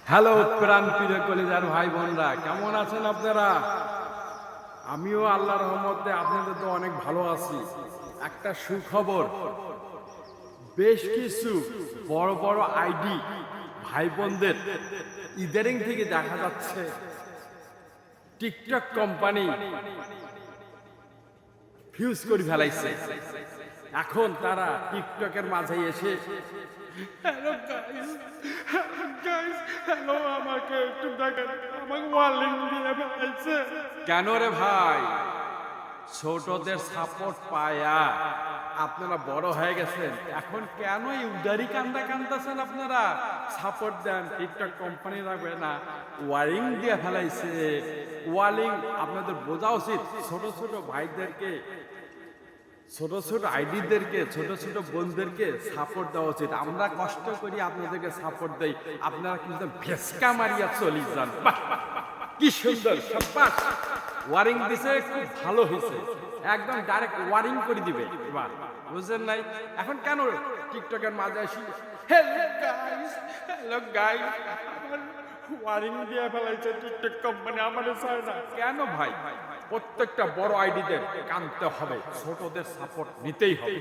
Hello প্রাণ প্রিয় কলিজার ভাই বোনরা, কেমন আছেন আপনারা? আমিও আল্লাহর রহমতে আপনাদের তো অনেক ভালো আছি। একটা সুখবর, বেশ কিছু বড় বড় আইডি ভাই বোনদের ইদারিং থেকে দেখা যাচ্ছে টিকটক কোম্পানি ফিউজ করে ফেলাইছে। এখন তারা টিকটকের মাঝে এসে হ্যালো গাইস, গাইস হ্যালো, আমাকে একটু দেখেন, আমাকে ওয়ার্নিং দিয়ে ফেলাইছে। কেন রে ভাই? ছোটদের সাপোর্ট পায়া আপনারা বড় হয়ে গেছেন, এখন কেন এই উদারি কান্দা কান্দাছেন? আপনারা সাপোর্ট দেন, টিকটক কোম্পানি রাখবে না, ওয়ারিং দিয়ে ফেলাইছে। ওয়ারিং আপনাদের বোঝা উচিত, ছোট ছোট ভাইদেরকে, ছোট ছোট আইডিদেরকে, ছোট ছোট বোনদেরকে সাপোর্ট দেওয়া উচিত। আমরা কষ্ট করি আপনাদেরকে সাপোর্ট দেই, আপনারা কিন্তু ভেসকা মারিয়া চলি যান। বাহ, কি সুন্দর, সাব্বাস। ওয়ারিং দিছে, খুব ভালো হয়েছে, একদম ডাইরেক্ট ওয়ারিং করে দিবে। এবার বুঝলেন নাই? এখন কেন টিকটকের মাঝে আসি হ্যালো গাইস, হ্যালো গাইস, আমার ওয়ারিং দিয়ে ফেলাইছে টিকটক কোম্পানি, আমাদের চায় না। কেন ভাই? প্রত্যেকটা বড় আইডিদের কানতে হবে, ছোটদের সাপোর্ট নিতেই হবে।